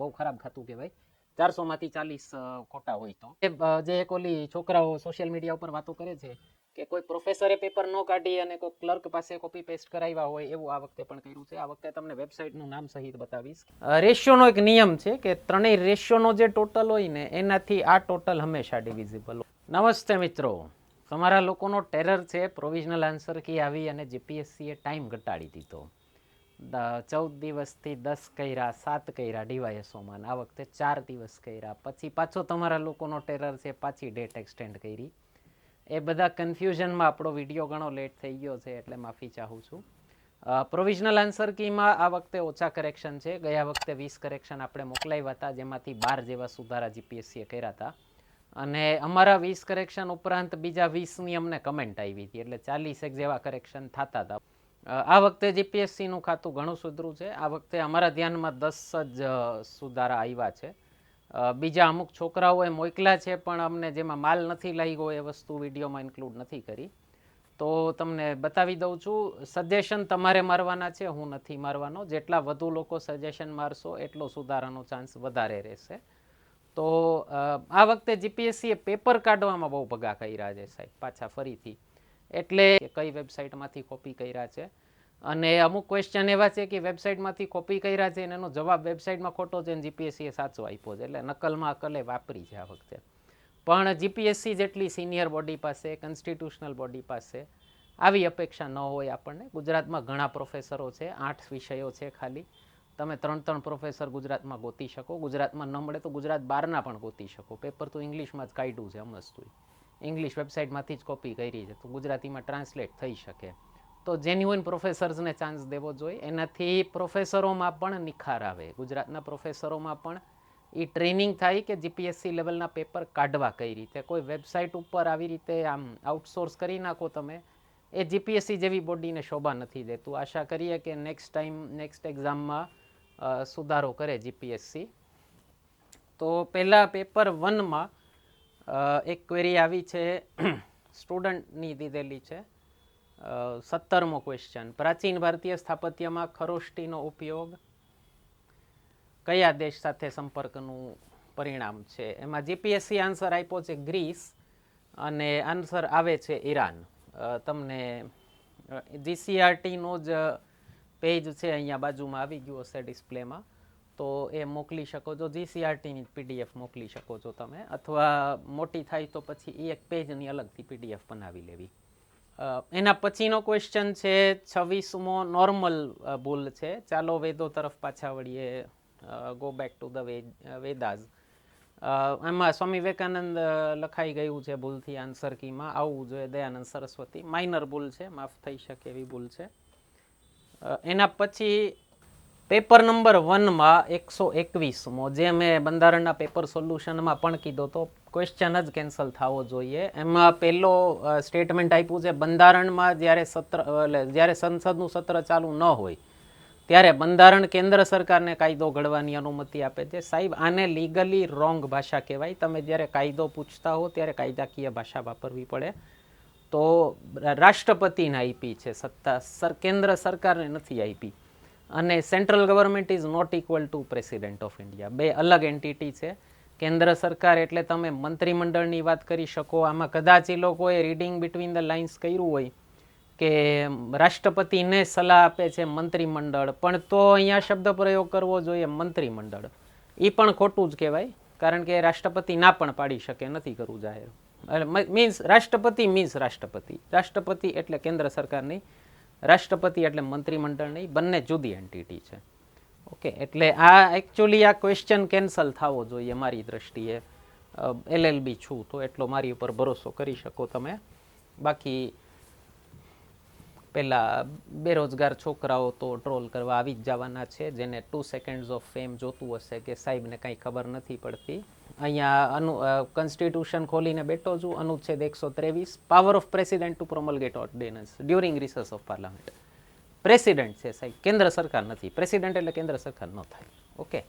બહુ ખરાબ ખાતું કહેવાય. 400 માંથી 40 ખોટા હોય તો જે એક ઓલી છોકરાઓ સોશિયલ મીડિયા ઉપર વાતો કરે છે કે કોઈ પ્રોફેસરે પેપર ન કાઢી અને કોઈ ક્લર્ક પાસે કોપી પેસ્ટ કરાવ્યા હોય એવું આ વખતે પણ કર્યું છે. આ વખતે તમને વેબસાઇટનું નામ સહિત બતાવીશ. રેશિયોનો એક નિયમ છે કે ત્રણેય રેશિયોનો જે ટોટલ હોય ને એનાથી આ ટોટલ હંમેશા ડિવિઝિબલ. નમસ્તે મિત્રો, તમારા લોકોનો ટેરર છે પ્રોવિઝનલ આન્સર કી આવી અને જીપીએસસીએ ટાઈમ ઘટાડી દીધો. 14 દિવસથી 10 કર્યા, 7 કર્યા ડીવાયએસઓમાં, આ વખતે 4 દિવસ કર્યા. પછી પાછો તમારા લોકોનો ટેરર છે, પાછી ડેટ એક્સટેન્ડ કરી. એ બધા કન્ફ્યુઝનમાં આપણો વિડીયો ઘણો લેટ થઈ ગયો છે એટલે માફી ચાહું છું. પ્રોવિઝનલ આન્સર કીમાં આ વખતે ઓછા કરેક્શન છે. ગયા વખતે 20 કરેક્શન આપણે મોકલાવ્યા હતા, જેમાંથી 12 જેવા સુધારા જીપીએસસીએ કર્યા હતા. અને અમારા 20 કરેક્શન ઉપરાંત બીજા 20ની અમને કમેન્ટ આવી હતી, એટલે 40 જેવા કરેક્શન થતા હતા. આ વખતે જીપીએસસીનું ખાતું ઘણું સુધરું છે. આ વખતે અમારા ધ્યાનમાં 10 જ સુધારા આવ્યા છે. બીજા અમુક છોકરાઓએ મોકલ્યા છે પણ અમને જેમાં માલ નથી લાગ્યો એ વસ્તુ વિડીયોમાં ઇન્ક્લુડ નથી કરી. તો તમને બતાવી દઉં છું. સજેશન તમારે મારવાના છે, હું નથી મારવાનો. જેટલા વધુ લોકો સજેશન મારશો એટલો સુધારાનો ચાન્સ વધારે રહેશે. તો આ વખતે જીપીએસસીએ પેપર કાઢવામાં બહુ ભગા કર્યા છે સાહેબ, પાછા ફરીથી. એટલે કઈ વેબસાઇટમાંથી કોપી કર્યા છે અને અમુક ક્વેશ્ચન એવા છે કે વેબસાઇટમાંથી કોપી કર્યા છે અને એનો જવાબ વેબસાઇટમાં ખોટો છે અને જીપીએસસીએ સાચો આપ્યો છે. એટલે નકલમાં અકલે વાપરી છે આ વખતે. પણ જીપીએસસી જેટલી સિનિયર બોડી પાસે, કોન્સ્ટિટ્યુશનલ બોડી પાસે આવી અપેક્ષા ન હોય આપણને. ગુજરાતમાં ઘણા પ્રોફેસરો છે, 8 વિષયો છે ખાલી. તમે 3 પ્રોફેસર ગુજરાતમાં ગોતી શકો. ગુજરાતમાં ન મળે તો ગુજરાત બહારના પણ ગોતી શકો. પેપર તો ઇંગ્લિશમાં જ કાઢ્યું છે અમસ્તું, ઇંગ્લિશ વેબસાઇટમાંથી જ કોપી કરી છે, તો ગુજરાતીમાં ટ્રાન્સલેટ થઈ શકે. તો જેન્યુઅન પ્રોફેસર્સને ચાન્સ દેવો જોઈએ. એનાથી પ્રોફેસરોમાં પણ નિખાર આવે. ગુજરાતના પ્રોફેસરોમાં પણ એ ટ્રેનિંગ થાય કે જીપીએસસી લેવલના પેપર કાઢવા કઈ રીતે. કોઈ વેબસાઇટ ઉપર આવી રીતે આમ આઉટસોર્સ કરી નાખો તમે, એ જીપીએસસી જેવી બોડીને શોભા નથી દેતું. આશા કરીએ કે નેક્સ્ટ ટાઈમ, નેક્સ્ટ એક્ઝામમાં સુધારો કરે જીપીએસસી. તો પહેલાં પેપર 1માં એક ક્વેરી આવી છે, સ્ટુડન્ટની દીધેલી છે. 17મો ક્વેશ્ચન, પ્રાચીન ભારતીય સ્થાપત્યમાં ખરોષ્ટીનો ઉપયોગ કયા દેશ સાથે સંપર્કનું પરિણામ છે? એમાં જીપીએસસી આન્સર આપ્યો છે ગ્રીસ અને આન્સર આવે છે ઈરાન. તમને જીસીઆરટીનો જ પેજ છે, અહીંયા બાજુમાં આવી ગયું હશે ડિસ્પ્લેમાં, તો એ મોકલી શકો છો. જીસીઆરટીની પીડીએફ મોકલી શકો છો તમે, અથવા મોટી થાય તો પછી એ એક પેજની અલગથી પીડીએફ બનાવી લેવી. એના પછીનો ક્વેશ્ચન છે 26મો, નોર્મલ ભૂલ છે. ચાલો વેદો તરફ પાછા વળીએ. Go back to the Vedas. એમાં સ્વામી વિવેકાનંદ લખાઈ ગયું છે ભૂલથી આન્સર કીમાં, આવવું જોઈએ દયાનંદ સરસ્વતી. માઇનર ભૂલ છે, માફ થઈ શકે એવી ભૂલ છે. એના પછી પેપર નંબર 1માં 121મો, જે મેં બંધારણના પેપર સોલ્યુશનમાં પણ કીધો તો ક્વેશ્ચન જ કેન્સલ થવો જોઈએ. એમાં પહેલો સ્ટેટમેન્ટ આપ્યું છે, બંધારણમાં જ્યારે સંસદનું સત્ર ચાલુ ન હોય ત્યારે બંધારણ કેન્દ્ર સરકારને કાયદો ઘડવાની અનુમતિ આપે છે. સાહેબ, આને લીગલી રોંગ ભાષા કહેવાય. તમે જ્યારે કાયદો પૂછતા હો ત્યારે કાયદાકીય ભાષા વાપરવી પડે. તો રાષ્ટ્રપતિને આપી છે સત્તા, કેન્દ્ર સરકારને નથી આપી. અને central government is not equal to president of India. બે અલગ એન્ટિટી છે. કેન્દ્ર સરકાર એટલે તમે મંત્રીમંડળની વાત કરી શકો. આમાં કદાચ એ લોકોએ રીડિંગ બિટવીન ધ લાઇન્સ કર્યું હોય કે રાષ્ટ્રપતિને સલાહ આપે છે મંત્રીમંડળ, પણ તો અહીંયા શબ્દ પ્રયોગ કરવો જોઈએ મંત્રીમંડળ. એ પણ ખોટું જ કહેવાય, કારણ કે રાષ્ટ્રપતિ ના પણ પાડી શકે, નથી કરવું જાહેર. મીન્સ રાષ્ટ્રપતિ મીન્સ રાષ્ટ્રપતિ. રાષ્ટ્રપતિ એટલે કેન્દ્ર સરકાર નહીં, રાષ્ટ્રપતિ એટલે મંત્રીમંડળ નહીં, બંને જુદી એન્ટિટી છે. ઓકે, એટલે આ એકચ્યુઅલી આ ક્વેશ્ચન કેન્સલ થવો જોઈએ મારી દ્રષ્ટિએ. એલએલબી છું તો એટલો મારી ઉપર ભરોસો કરી શકો તમે. બાકી પહેલાં બેરોજગાર છોકરાઓ તો ટ્રોલ કરવા આવી જ જવાના છે, જેને 2 સેકન્ડ્સ ઓફ ફેમ જોતું હશે કે સાહેબને કાંઈ ખબર નથી પડતી. અહીંયા કોન્સ્ટિટ્યુશન ખોલીને બેઠો છું. અનુચ્છેદ 123, power of president to promulgate ordinance during recess of parliament. President છે સાહેબ, કેન્દ્ર સરકાર નથી. પ્રેસિડેન્ટ એટલે કેન્દ્ર સરકાર ન થાય. ઓકે,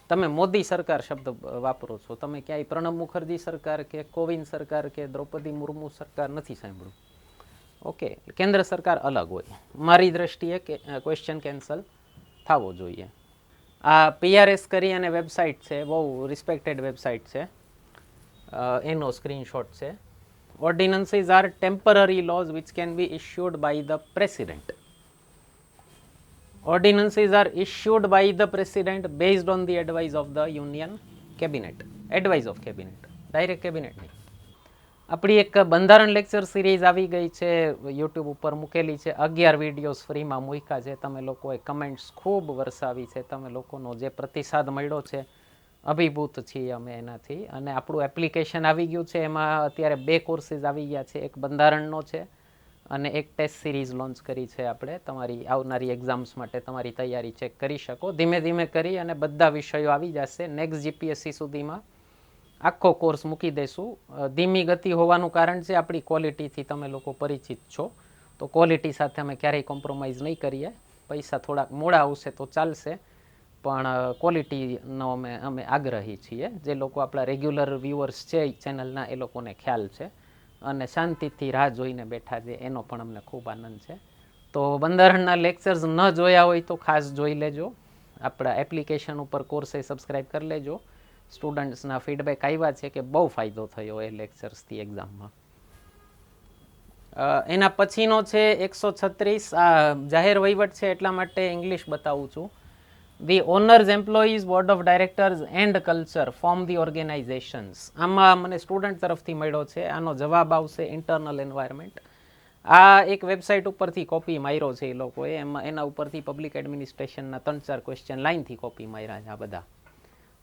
તમે મોદી સરકાર શબ્દ વાપરો છો, તમે ક્યાંય પ્રણબ મુખર્જી સરકાર કે કોવિંદ સરકાર કે દ્રૌપદી મુર્મુ સરકાર નથી સાંભળ્યું. ઓકે, કેન્દ્ર સરકાર અલગ હોય. મારી દ્રષ્ટિએ ક્વેશ્ચન કેન્સલ થવો જોઈએ. આ PRS કરી અને વેબસાઇટ છે, બહુ રિસ્પેક્ટેડ વેબસાઇટ છે, એનો સ્ક્રીનશોટ છે. Ordinances are temporary laws which can be issued by the president. Ordinances are issued by the president based on the advice of the union cabinet. Advice of cabinet. Direct cabinet નહીં. આપણી એક બંધારણ lecture series આવી ગઈ છે, YouTube ઉપર મૂકેલી છે, 11 વિડીયોઝ ફ્રીમાં મૂક્યા છે. તમે લોકોએ કમેન્ટ્સ ખૂબ વરસાવી છે, તમે લોકોનો જે પ્રતિસાદ મળ્યો છે અભિભૂત છીએ અમે એનાથી. અને આપણું એપ્લિકેશન આવી ગયું છે, એમાં અત્યારે 2 કોર્સીસ આવી ગયા છે, એક બંધારણનો છે અને એક ટેસ્ટ સિરીઝ લોન્ચ કરી છે આપણે. તમારી આવનારી એક્ઝામ્સ માટે તમારી તૈયારી ચેક કરી શકો. ધીમે ધીમે કરી અને બધા વિષયો આવી જશે. નેક્સ્ટ જીપીએસસી સુધીમાં આખો કોર્સ મૂકી દઈશું. ધીમી ગતિ હોવાનું કારણ છે આપણી ક્વોલિટીથી તમે લોકો પરિચિત છો, તો ક્વોલિટી સાથે અમે ક્યારેય કોમ્પ્રોમાઇઝ નહીં કરીએ. પૈસા થોડાક મોડા આવશે તો ચાલશે, પણ ક્વોલિટીનો અમે આગ્રહી છીએ. જે લોકો આપણા રેગ્યુલર વ્યુઅર્સ છે ચેનલના, એ લોકોને ખ્યાલ છે અને શાંતિથી રાહ જોઈને બેઠા છે, એનો પણ અમને ખૂબ આનંદ છે. તો બંધારણના લેક્ચર્સ ન જોયા હોય તો ખાસ જોઈ લેજો. આપણા એપ્લિકેશન ઉપર કોર્સે સબસ્ક્રાઈબ કરી લેજો. સ્ટુડન્ટ્સના ફીડબેક આવ્યા છે કે બહુ ફાયદો થયો એ લેક્ચર્સથી એક્ઝામમાં. એના પછીનો છે 136. આ જાહેર વહીવટ છે એટલા માટે ઇંગ્લિશ બતાવું છું. The owners, employees, board of directors and culture form the organizations. આમાં મને સ્ટુડન્ટ તરફથી મળ્યો છે. આનો જવાબ આવશે ઇન્ટરનલ એન્વાયરમેન્ટ. આ એક વેબસાઇટ ઉપરથી કોપી માર્યો છે એ લોકોએ. એના ઉપરથી પબ્લિક એડમિનિસ્ટ્રેશનના 3-4 ક્વેશ્ચન લાઇનથી કોપી માર્યા છે આ બધા.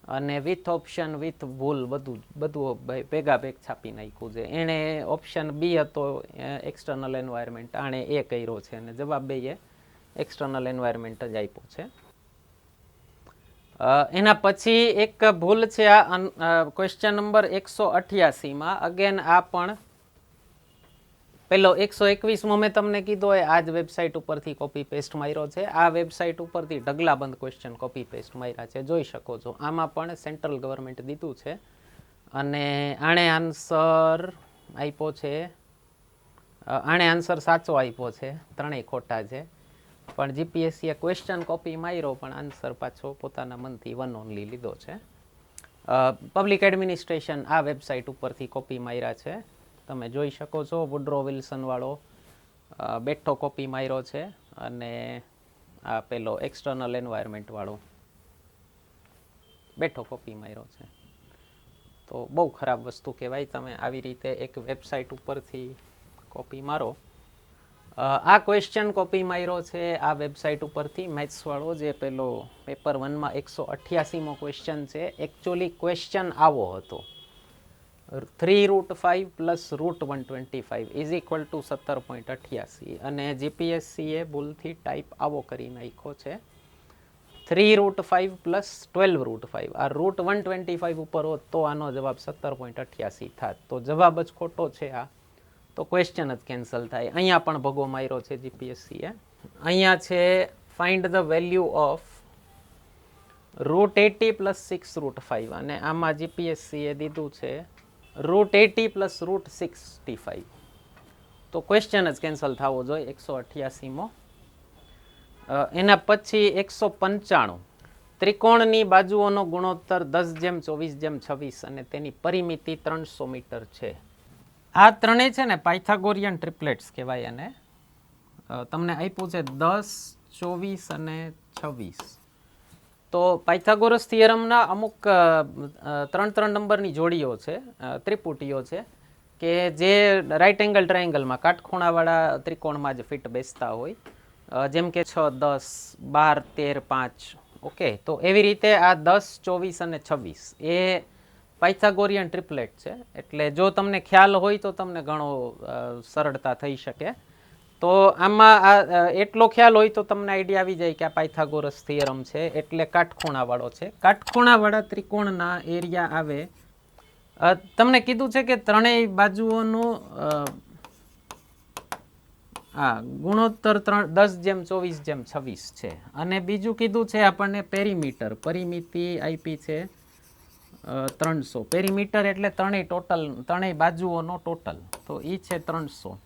અને વિથ ઓપ્શન વિથ ભૂલ બધું ભેગા છાપી નાખ્યું છે. એણે ઓપ્શન બી હતો એક્સટર્નલ એન્વાયરમેન્ટ, આણે એ કર્યો છે અને જવાબ બે એ એક્સટર્નલ એન્વાયરમેન્ટ જ આપ્યો છે. એના પછી એક ભૂલ છે આ ક્વેશ્ચન નંબર 188માં. અગેન આ પણ પેલો 121મો મેં તમને કીધો હોય આ જ વેબસાઇટ ઉપરથી કોપી પેસ્ટ માર્યો છે. આ વેબસાઇટ ઉપરથી ઢગલાબંધ ક્વેશ્ચન કોપી પેસ્ટ માર્યા છે, જોઈ શકો છો. આમાં પણ સેન્ટ્રલ ગવર્મેન્ટ દીધું છે અને આણે આન્સર આપ્યો છે, આણે આન્સર સાચો આપ્યો છે, ત્રણેય ખોટા છે. પણ જીપીએસસીએ ક્વેશ્ચન કોપી માર્યો પણ આન્સર પાછો પોતાના મનથી વન ઓનલી લીધો છે. પબ્લિક એડમિનિસ્ટ્રેશન આ વેબસાઇટ ઉપરથી કોપી માર્યા છે, તમે જોઈ શકો છો. વુડ્રો વિલ્સન વાળો બેઠો કોપી માર્યો છે અને આ પેલો એક્સટર્નલ એન્વાયરમેન્ટ વાળો બેઠો કોપી માર્યો છે. તો બહુ ખરાબ વસ્તુ કહેવાય. તમે આવી રીતે એક વેબસાઇટ ઉપરથી કોપી મારો. આ ક્વેશ્ચન કોપી માર્યો છે આ વેબસાઇટ ઉપરથી મેથ્સ વાળો, જે પેલો પેપર 1માં 188મો ક્વેશ્ચન છે. એકચ્યુઅલી ક્વેશ્ચન આવો હતો, 3√5 પ્લસ √125 ઇઝ ઇક્વલ ટુ 17.88, અને જીપીએસસીએ ભૂલથી ટાઈપ આવો કરી નાખ્યો છે 3√5 પ્લસ 12√5. આ √125 ઉપર હોત તો આનો જવાબ 17.88 થાત. તો જવાબ જ ખોટો છે આ, તો ક્વેશ્ચન જ કેન્સલ થાય. અહીંયા પણ ભગો માર્યો છે જીપીએસસીએ. અહીંયા છે find the value of √80 plus 6√5 અને આમાં જીપીએસસીએ દીધું છે √80 પ્લસ √65. તો ક્વેશ્ચન જ કેન્સલ થવો જોઈએ 188મો. એના પછી 195. ત્રિકોણની બાજુઓનો ગુણોત્તર 10:24:26 અને તેની પરિમિતિ 300 મીટર છે. આ ત્રણેય છે ને પાયથાગોરિયન ટ્રિપ્લેટ્સ કહેવાય. અને તમને આપ્યું છે 10, 24 અને 26. તો પાયથાગોરસ થિયરમના અમુક 3 નંબરની જોડીઓ છે, ત્રિપુટીઓ છે કે જે રાઇટ એંગલ ટ્રાયેંગલમાં કાટખૂણાવાળા ત્રિકોણમાં જ ફિટ બેસતા હોય, જેમ કે 6, 10, 12, 13, 5. ઓકે, તો એવી રીતે આ 10, 24 અને 26 એ પાયથાગોરિયન ટ્રિપ્લેટ છે. એટલે જો તમને ખ્યાલ હોય તો તમને ઘણો સરળતા થઈ શકે. તો આમાં એટલો ખ્યાલ હોય તો તમને આઈડિયા આવી જાય કે આ પાયથાગોરસ થિયરમ છે, એટલે કાટખૂણાવાળો છે. કાટખૂણાવાળા ત્રિકોણના એરિયા આવે, તમને કીધું છે કે ત્રણેય બાજુઓનો ગુણોત્તર 10:24:26 છે. અને બીજું કીધું છે આપણને પેરીમીટર, પરિમિતિ આપી છે 300. પેરીમીટર એટલે ત્રણેય બાજુઓનો ટોટલ, તો એ છે 300.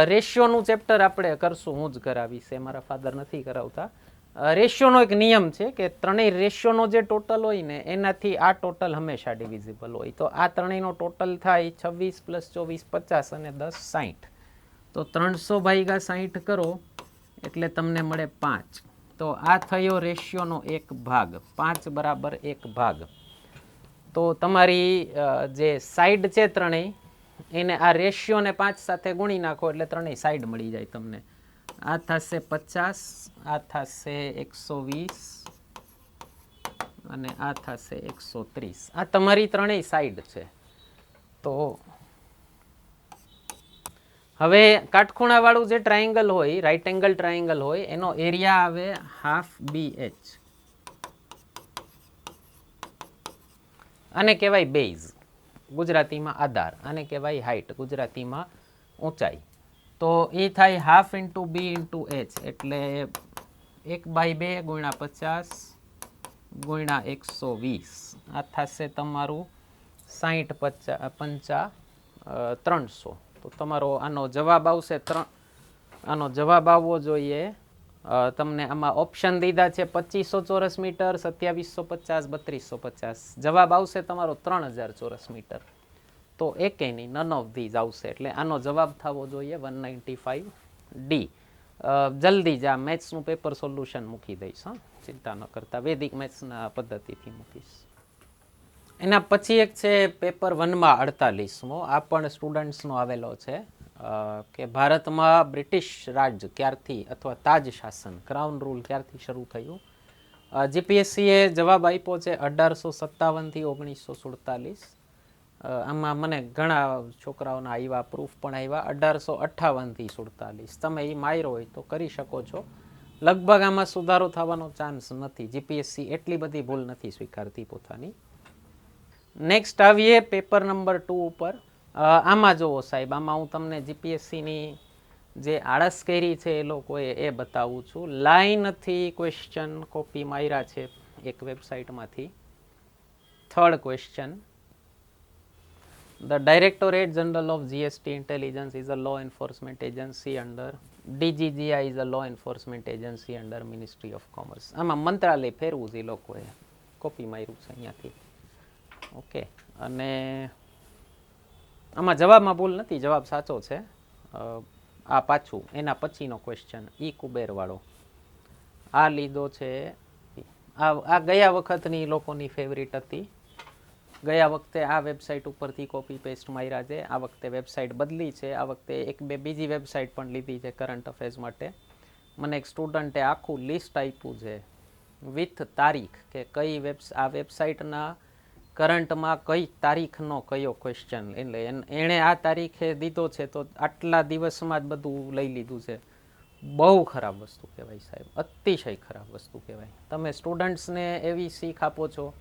રેશિયોનું ચેપ્ટર આપણે કરશું, હું જ કરાવીશ, મારા ફાધર નથી કરાવતા. રેશિયોનો એક નિયમ છે કે ત્રણેય રેશિયોનો જે ટોટલ હોય ને એનાથી આ ટોટલ હંમેશા ડિવિઝિબલ હોય. તો આ ત્રણેયનો ટોટલ થાય 26 + 24 50 અને 10 60. તો 300 ભાગ્યા 60 કરો એટલે તમને મળે 5. તો આ થયો રેશિયોનો એક ભાગ. 5 બરાબર 1 ભાગ. તો તમારી જે સાઈડ છે ત્રણેય એને આ રેશિયોને 5 સાથે ગુણી નાખો એટલે ત્રણેય સાઈડ મળી જાય તમને. આ થશે 50, આ થશે 120 અને આ થશે 130. આ તમારી ત્રણેય સાઈડ છે. તો હવે કાટખૂણાવાળું જે ટ્રાયેંગલ હોય, રાઇટ એંગલ ટ્રાયેંગલ હોય, એનો એરિયા આવે ½ BH. આને કહેવાય બેઝ, ગુજરાતીમાં આધાર. આને કહેવાય હાઇટ, ગુજરાતીમાં ઊંચાઈ. તો એ થાય ½ × B × H એટલે 1/2 × 50 × 120. આ થશે તમારું 60 × 5 300. તો તમારો આનો જવાબ આવશે આનો જવાબ આવવો જોઈએ. તમને આમાં ઓપ્શન દીધા છે 2500 ચોરસ મીટર, 2750, 3250. જવાબ આવશે તમારો 3000 ચોરસ મીટર. તો એકે નહીં, નન ઓફ ધીઝ આવશે. એટલે આનો જવાબ થવો જોઈએ 195D. જલ્દી જ આ મેથ્સનું પેપર સોલ્યુશન મૂકી દઈશ. ચિંતા ન કરતા, વૈદિક મેથ્સના પદ્ધતિથી મૂકીશ. એના પછી એક છે પેપર 1માં 48મો. આ પણ સ્ટુડન્ટ્સનો આવેલો છે કે ભારતમાં બ્રિટિશ રાજ ક્યારથી અથવા તાજ શાસન, ક્રાઉન રૂલ ક્યારથી શરૂ થયું. જીપીએસસીએ જવાબ આપ્યો છે 1857 થી 1947. આમાં મને ઘણા છોકરાઓના આવ્યા, પ્રૂફ પણ આવ્યા 1858 થી 47. તમે એ માર્યો હોય તો કરી શકો છો. લગભગ આમાં સુધારો થવાનો ચાન્સ નથી. જીપીએસસી એટલી બધી ભૂલ નથી સ્વીકારતી પોતાની. નેક્સ્ટ આવીએ પેપર નંબર 2 ઉપર. આમાં જુઓ સાહેબ, આમાં હું તમને જીપીએસસીની જે આળસ કરી છે એ લોકોએ એ બતાવું છું. લાઈનથી ક્વેશ્ચન કોપી માર્યા છે એક વેબસાઇટમાંથી. Third question, The Directorate General of GST Intelligence is a law enforcement agency under DGGI is a law enforcement agency under Ministry of Commerce. આમાં મંત્રાલય ફેરવું છે એ લોકોએ, કોપી માર્યું છે અહીંયાથી. ઓકે, અને આમાં જવાબમાં ભૂલ નથી, જવાબ સાચો છે. આ પાછું એના પછીનો ક્વેશ્ચન કુબેરવાળો આ લીધો છે. આ ગયા વખતની લોકોની ફેવરિટ હતી. ગયા વખતે આ વેબસાઇટ ઉપરથી કોપી પેસ્ટ માર્યા છે. આ વખતે વેબસાઇટ બદલી છે. આ વખતે એક બે બીજી વેબસાઇટ પણ લીધી છે કરંટ અફેર્સ માટે. મને એક સ્ટુડન્ટે આખું લિસ્ટ આપ્યું છે વિથ તારીખ કે કઈ આ વેબસાઇટના કરંટમાં કઈ તારીખનો કયો ક્વેશ્ચન, એટલે એણે આ તારીખે દીધો છે તો આટલા દિવસમાં જ બધું લઈ લીધું છે. બહુ ખરાબ વસ્તુ કહેવાય સાહેબ, અતિશય ખરાબ વસ્તુ કહેવાય. તમે સ્ટુડન્ટ્સને એવી શીખ આપો છો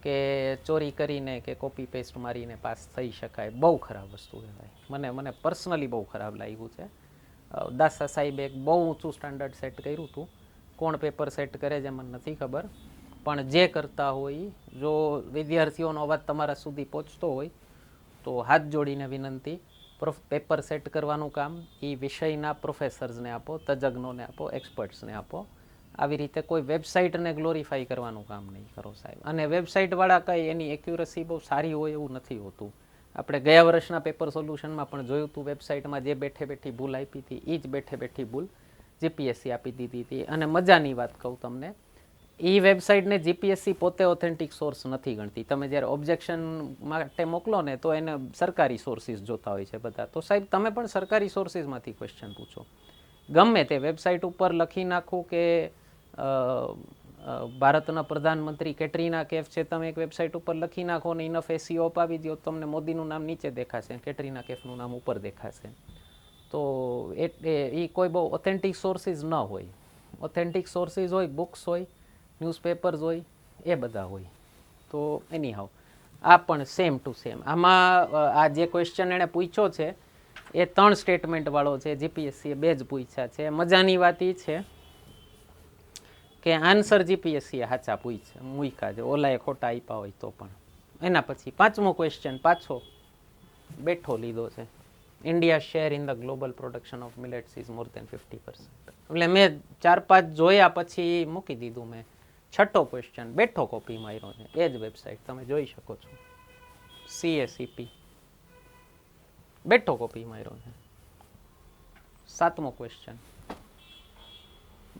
કે ચોરી કરીને કે કોપી પેસ્ટ મારીને પાસ થઈ શકાય. બહુ ખરાબ વસ્તુ કહેવાય. મને પર્સનલી બહુ ખરાબ લાગ્યું છે. દાસા સાહેબે એક બહુ ઊંચું સ્ટાન્ડર્ડ સેટ કર્યું હતું. કોણ પેપર સેટ કરે છે મને નથી ખબર, પણ જે કરતા હોય, જો વિદ્યાર્થીઓનો અવાજ તમારા સુધી પહોંચતો હોય તો હાથ જોડીને વિનંતી, પેપર સેટ કરવાનું કામ એ વિષયના પ્રોફેસર્સને આપો, તજજ્ઞોને આપો, એક્સપર્ટ્સને આપો. આવી રીતે કોઈ વેબસાઇટને ગ્લોરીફાઈ કરવાનું કામ નહીં કરો સાહેબ. અને વેબસાઇટવાળા કંઈ એની એક્યુરસી બહુ સારી હોય એવું નથી હોતું. આપણે ગયા વર્ષના પેપર સોલ્યુશનમાં પણ જોયું હતું, વેબસાઇટમાં જે બેઠે બેઠી ભૂલ આપી હતી એ જ બેઠે બેઠી ભૂલ જીપીએસસી આપી દીધી હતી. અને મજાની વાત કહું તમને, એ વેબસાઇટને જીપીએસસી પોતે ઓથેન્ટિક સોર્સ નથી ગણતી. તમે જ્યારે ઓબ્જેક્શન માટે મોકલો ને તો એને સરકારી સોર્સિસ જોતા હોય છે બધા. તો સાહેબ તમે પણ સરકારી સોર્સિસમાંથી ક્વેશ્ચન પૂછો. ગમે તે વેબસાઇટ ઉપર લખી નાખું કે ભારતના પ્રધાનમંત્રી કેટરીના કેફ છે, તમે એક વેબસાઇટ ઉપર લખી નાખો ને ઇનફ એસીઓ અપાવી દો, તમને મોદીનું નામ નીચે દેખાશે, કેટરીના કેફનું નામ ઉપર દેખાશે. તો એ કોઈ બહુ ઓથેન્ટિક સોર્સિસ ન હોય. ઓથેન્ટિક સોર્સિસ હોય, બુક્સ હોય, ન્યૂઝપેપર્સ હોય, એ બધા હોય. તો એની હાવ આ પણ સેમ ટુ સેમ. આમાં આ જે ક્વેશ્ચન એણે પૂછ્યો છે એ 3 સ્ટેટમેન્ટવાળો છે. જીપીએસસીએ 2 જ પૂછ્યા છે. મજાની વાત એ છે કે આન્સર જીપીએસસીએ સાચા મૂક્યા છે, ઓલાએ ખોટા આપ્યા હોય તો પણ. એના પછી 5મો ક્વેશ્ચન પાછો બેઠો લીધો છે. India share in the global production of millets is more than 50%. એટલે મેં 4-5 જોયા પછી મૂકી દીધું મેં. છઠ્ઠો ક્વેશ્ચન બેઠો કોપી માર્યો છે, એ જ વેબસાઇટ તમે જોઈ શકો છો, CACP બેઠો કોપી માર્યો છે. 7મો ક્વેશ્ચન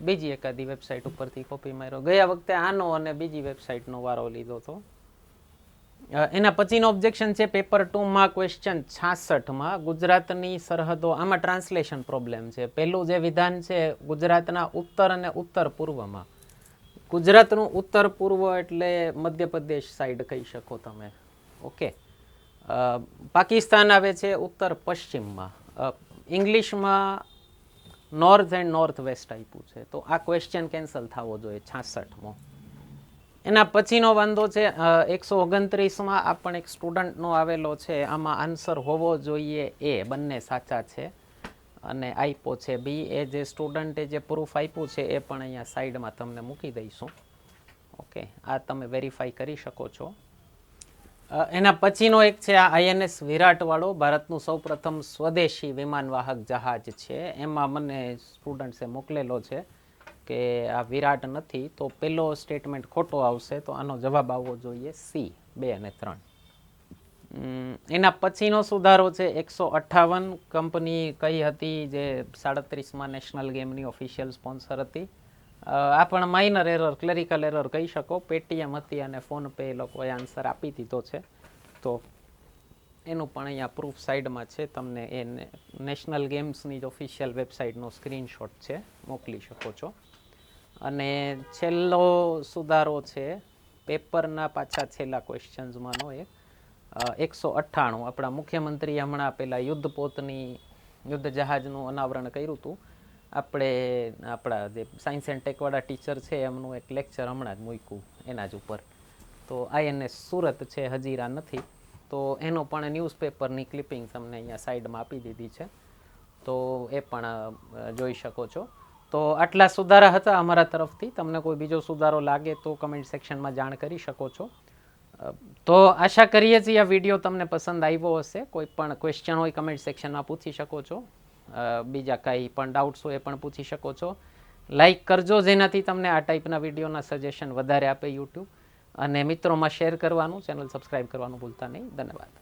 બીજી એકાદી વેબસાઇટ ઉપરથી કોપી માર્યો. ગયા વખતે આનો અને બીજી વેબસાઇટનો વારો લીધો હતો. એના પછીનો ઓબ્જેક્શન છે પેપર 2માં ક્વેશ્ચન 66માં ગુજરાતની સરહદો. આમાં ટ્રાન્સલેશન પ્રોબ્લેમ છે. પહેલું જે વિધાન છે ગુજરાતના ઉત્તર અને ઉત્તર પૂર્વમાં. ગુજરાતનું ઉત્તર પૂર્વ એટલે મધ્યપ્રદેશ સાઈડ કહી શકો તમે. ઓકે, પાકિસ્તાન આવે છે ઉત્તર પશ્ચિમમાં. ઇંગ્લિશમાં નોર્થ એન્ડ નોર્થ વેસ્ટ આપ્યું છે, તો આ ક્વેશ્ચન કેન્સલ થવો જોઈએ 66મો. એના પછીનો વાંધો છે 129માં આ પણ એક સ્ટુડન્ટનો આવેલો છે. આમાં આન્સર હોવો જોઈએ એ, બંને સાચા છે અને આપ્યો છે બી. એ જે સ્ટુડન્ટે જે પ્રૂફ આપ્યું છે એ પણ અહીંયા સાઈડમાં તમને મૂકી દઈશું. ઓકે, આ તમે વેરીફાઈ કરી શકો છો. એના પછીનો એક છે આ INS વિરાટવાળો, ભારતનું સૌપ્રથમ સ્વદેશી વિમાનવાહક જહાજ છે. એમાં મને સ્ટુડન્ટ્સે મોકલેલો છે કે આ વિરાટ નથી, તો પેલો સ્ટેટમેન્ટ ખોટો આવશે, તો આનો જવાબ આવવો જોઈએ C, 2 અને 3. એના પછીનો સુધારો છે 158. કંપની કઈ હતી જે 37માં નેશનલ ગેમની ઓફિશિયલ સ્પોન્સર હતી? આ પણ માઇનર એરર, ક્લેરિકલ એરર કહી શકો. પેટીએમ હતી અને ફોનપે એ લોકોએ આન્સર આપી દીધો છે, તો એનું પણ અહીંયા પ્રૂફ સાઈડમાં છે. તમને એ નેશનલ ગેમ્સની જ ઓફિશિયલ વેબસાઇટનો સ્ક્રીનશોટ છે, મોકલી શકો છો. અને છેલ્લો સુધારો છે પેપરના પાછા છેલ્લા ક્વેશ્ચન્સમાંનો એક 198. આપણા મુખ્યમંત્રીએ હમણાં પેલા યુદ્ધ જહાજનું અનાવરણ કર્યું હતું. આપણા જે સાયન્સ એન્ડ ટેકવાળા ટીચર છે એમનું એક લેક્ચર હમણાં જ મૂક્યું એના જ ઉપર. તો INS સુરત છે, હજીરા નથી, તો એનો પણ ન્યૂઝપેપરની ક્લિપિંગ તમને અહીંયા સાઈડમાં આપી દીધી છે, તો એ પણ જોઈ શકો છો. તો આટલા સુધારા હતા અમારા તરફથી. તમને કોઈ બીજો સુધારો લાગે તો કમેન્ટ સેક્શનમાં જાણ કરી શકો છો. તો આશા કરીએ છીએ આ વિડીયો તમને પસંદ આવ્યો હશે. કોઈ પણ ક્વેશ્ચન હોય કમેન્ટ સેક્શનમાં પૂછી શકો છો. બીજા કાંઈ પણ ડાઉટ્સ હોય એ પણ પૂછી શકો છો. લાઈક કરજો જેનાથી તમને આ ટાઈપના વિડીયોના સજેશન વધારે આપે યુટ્યુબ, અને મિત્રોમાં શેર કરવાનું, ચેનલ સબસ્ક્રાઈબ કરવાનું ભૂલતા નહીં. ધન્યવાદ.